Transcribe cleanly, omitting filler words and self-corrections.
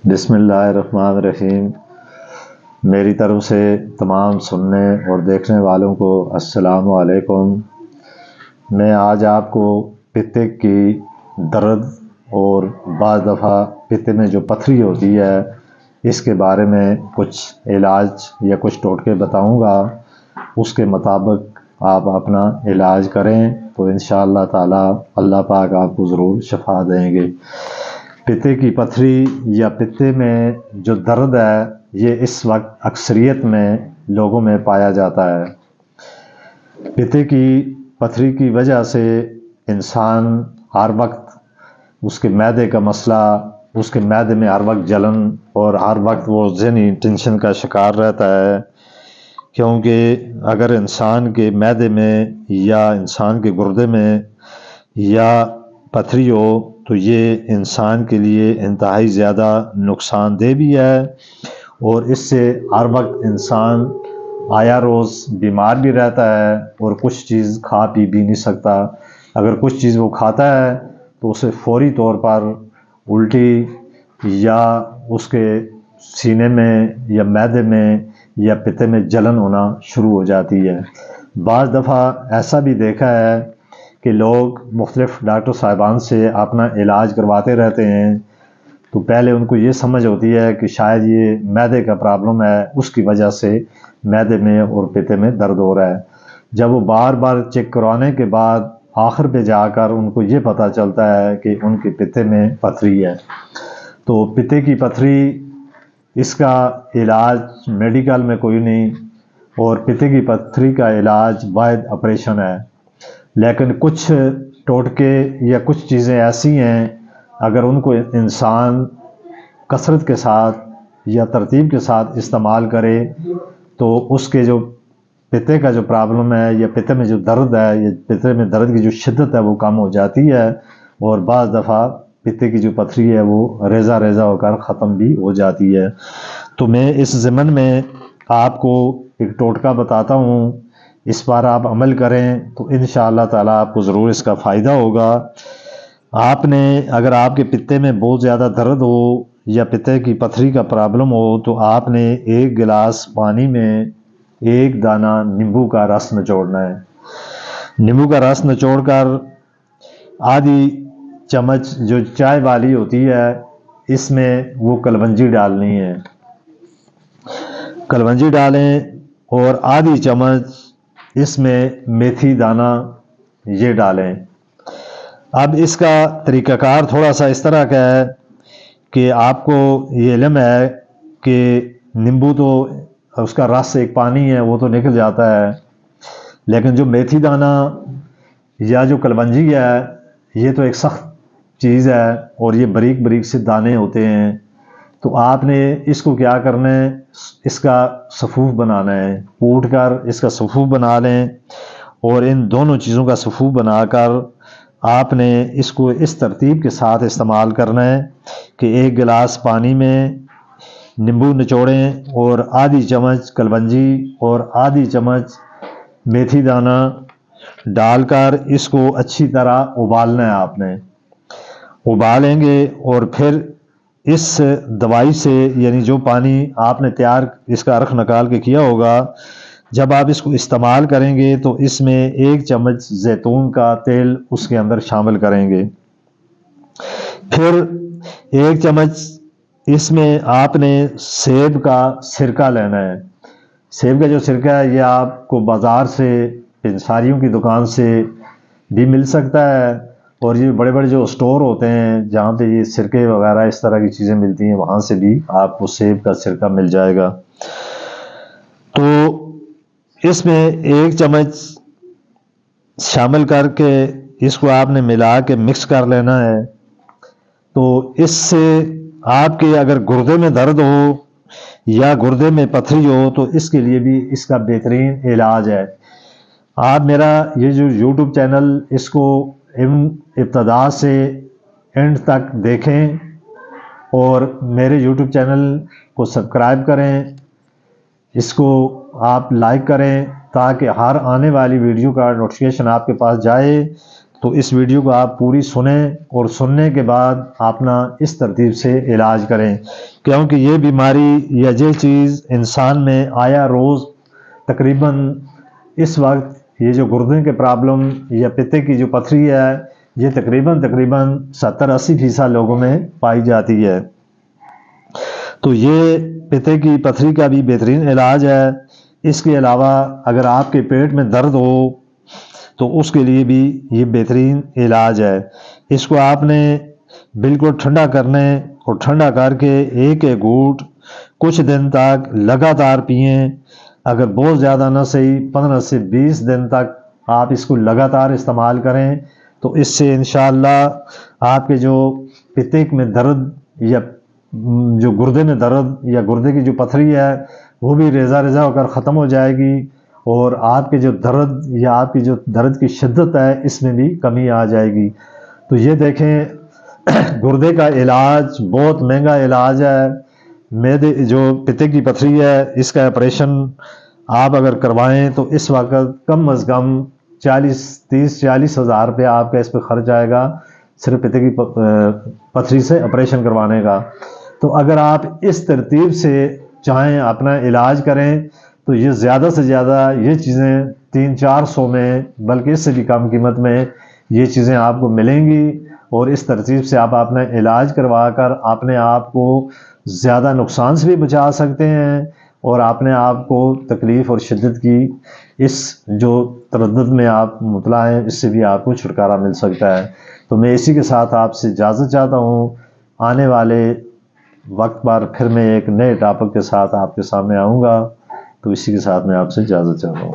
بسم اللہ الرحمن الرحیم۔ میری طرف سے تمام سننے اور دیکھنے والوں کو السلام علیکم۔ میں آج آپ کو پتے کی درد اور بعض دفعہ پتے میں جو پتھری ہوتی ہے اس کے بارے میں کچھ علاج یا کچھ ٹوٹکے بتاؤں گا۔ اس کے مطابق آپ اپنا علاج کریں تو انشاءاللہ تعالی اللہ پاک آپ کو ضرور شفا دیں گے۔ پتے کی پتھری یا پتے میں جو درد ہے یہ اس وقت اکثریت میں لوگوں میں پایا جاتا ہے۔ پتے کی پتھری کی وجہ سے انسان ہر وقت اس کے معدے کا مسئلہ، اس کے معدے میں ہر وقت جلن اور ہر وقت وہ ذہنی ٹینشن کا شکار رہتا ہے، کیونکہ اگر انسان کے معدے میں یا انسان کے گردے میں یا پتھری ہو تو یہ انسان کے لیے انتہائی زیادہ نقصان دہ بھی ہے، اور اس سے ہر وقت انسان آیا روز بیمار بھی رہتا ہے اور کچھ چیز کھا پی بھی نہیں سکتا۔ اگر کچھ چیز وہ کھاتا ہے تو اسے فوری طور پر الٹی یا اس کے سینے میں یا معدے میں یا پتے میں جلن ہونا شروع ہو جاتی ہے۔ بعض دفعہ ایسا بھی دیکھا ہے کہ لوگ مختلف ڈاکٹر صاحبان سے اپنا علاج کرواتے رہتے ہیں تو پہلے ان کو یہ سمجھ ہوتی ہے کہ شاید یہ معدے کا پرابلم ہے، اس کی وجہ سے معدے میں اور پتے میں درد ہو رہا ہے۔ جب وہ بار بار چیک کروانے کے بعد آخر پہ جا کر ان کو یہ پتہ چلتا ہے کہ ان کے پتے میں پتھری ہے۔ تو پتے کی پتھری، اس کا علاج میڈیکل میں کوئی نہیں، اور پتے کی پتھری کا علاج واحد آپریشن ہے۔ لیکن کچھ ٹوٹکے یا کچھ چیزیں ایسی ہیں اگر ان کو انسان کثرت کے ساتھ یا ترتیب کے ساتھ استعمال کرے تو اس کے جو پتے کا جو پرابلم ہے یا پتے میں جو درد ہے یا پتے میں درد کی جو شدت ہے وہ کم ہو جاتی ہے، اور بعض دفعہ پتے کی جو پتھری ہے وہ ریزہ ریزہ ہو کر ختم بھی ہو جاتی ہے۔ تو میں اس ضمن میں آپ کو ایک ٹوٹکا بتاتا ہوں، اس پر آپ عمل کریں تو انشاءاللہ تعالی آپ کو ضرور اس کا فائدہ ہوگا۔ آپ نے اگر آپ کے پتے میں بہت زیادہ درد ہو یا پتے کی پتھری کا پرابلم ہو تو آپ نے ایک گلاس پانی میں ایک دانہ نیمبو کا رس نچوڑنا ہے۔ نیمبو کا رس نچوڑ کر آدھی چمچ جو چائے والی ہوتی ہے اس میں وہ کلونجی ڈالنی ہے، کلونجی ڈالیں، اور آدھی چمچ اس میں میتھی دانہ یہ ڈالیں۔ اب اس کا طریقہ کار تھوڑا سا اس طرح کا ہے کہ آپ کو یہ علم ہے کہ نیمبو تو اس کا رس ایک پانی ہے وہ تو نکل جاتا ہے، لیکن جو میتھی دانہ یا جو کلونجی ہے یہ تو ایک سخت چیز ہے اور یہ باریک باریک سے دانے ہوتے ہیں۔ تو آپ نے اس کو کیا کرنا ہے، اس کا صفوف بنانا ہے، کوٹ کر اس کا صفوف بنا لیں، اور ان دونوں چیزوں کا صفوف بنا کر آپ نے اس کو اس ترتیب کے ساتھ استعمال کرنا ہے کہ ایک گلاس پانی میں نیمبو نچوڑیں اور آدھی چمچ کلونجی اور آدھی چمچ میتھی دانہ ڈال کر اس کو اچھی طرح ابالنا ہے۔ آپ نے ابالیں گے اور پھر اس دوائی سے، یعنی جو پانی آپ نے تیار اس کا عرق نکال کے کیا ہوگا، جب آپ اس کو استعمال کریں گے تو اس میں ایک چمچ زیتون کا تیل اس کے اندر شامل کریں گے۔ پھر ایک چمچ اس میں آپ نے سیب کا سرکہ لینا ہے۔ سیب کا جو سرکہ ہے یہ آپ کو بازار سے، پنساریوں کی دکان سے بھی مل سکتا ہے، اور یہ بڑے بڑے جو اسٹور ہوتے ہیں جہاں پہ یہ سرکے وغیرہ اس طرح کی چیزیں ملتی ہیں وہاں سے بھی آپ کو سیب کا سرکہ مل جائے گا۔ تو اس میں ایک چمچ شامل کر کے اس کو آپ نے ملا کے مکس کر لینا ہے۔ تو اس سے آپ کے اگر گردے میں درد ہو یا گردے میں پتھری ہو تو اس کے لیے بھی اس کا بہترین علاج ہے۔ آپ میرا یہ جو یوٹیوب چینل اس کو ابتدا سے اینڈ تک دیکھیں اور میرے یوٹیوب چینل کو سبسکرائب کریں، اس کو آپ لائک کریں تاکہ ہر آنے والی ویڈیو کا نوٹیفیکیشن آپ کے پاس جائے۔ تو اس ویڈیو کو آپ پوری سنیں اور سننے کے بعد اپنا اس ترتیب سے علاج کریں، کیونکہ یہ بیماری یا یہ چیز انسان میں آیا روز تقریباً اس وقت یہ جو گردے کے پرابلم یا پتے کی جو پتھری ہے یہ تقریباً 70-80% لوگوں میں پائی جاتی ہے۔ تو یہ پتے کی پتھری کا بھی بہترین علاج ہے۔ اس کے علاوہ اگر آپ کے پیٹ میں درد ہو تو اس کے لیے بھی یہ بہترین علاج ہے۔ اس کو آپ نے بالکل ٹھنڈا کرنے اور ٹھنڈا کر کے ایک گھونٹ کچھ دن تک لگاتار پئیں۔ اگر بہت زیادہ نہ صحیح 15 سے 20 دن تک آپ اس کو لگاتار استعمال کریں تو اس سے انشاءاللہ آپ کے جو پتے میں درد یا جو گردے میں درد یا گردے کی جو پتھری ہے وہ بھی ریزہ ریزہ ہو کر ختم ہو جائے گی، اور آپ کے جو درد یا آپ کی جو درد کی شدت ہے اس میں بھی کمی آ جائے گی۔ تو یہ دیکھیں گردے کا علاج بہت مہنگا علاج ہے۔ معدے جو پتے کی پتھری ہے اس کا آپریشن آپ اگر کروائیں تو اس وقت کم از کم 30-40 ہزار روپیہ آپ کا اس پہ خرچ آئے گا، صرف پتے کی پتھری سے آپریشن کروانے کا۔ تو اگر آپ اس ترتیب سے چاہیں اپنا علاج کریں تو یہ زیادہ سے زیادہ یہ چیزیں 300-400 میں بلکہ اس سے بھی کم قیمت میں یہ چیزیں آپ کو ملیں گی، اور اس ترتیب سے آپ اپنا علاج کروا کر اپنے آپ کو زیادہ نقصان سے بھی بچا سکتے ہیں، اور اپنے آپ کو تکلیف اور شدت کی اس جو تردد میں آپ مبتلا ہیں اس سے بھی آپ کو چھٹکارا مل سکتا ہے۔ تو میں اسی کے ساتھ آپ سے اجازت چاہتا ہوں، آنے والے وقت پر پھر میں ایک نئے ٹاپک کے ساتھ آپ کے سامنے آؤں گا، تو اسی کے ساتھ میں آپ سے اجازت چاہتا ہوں۔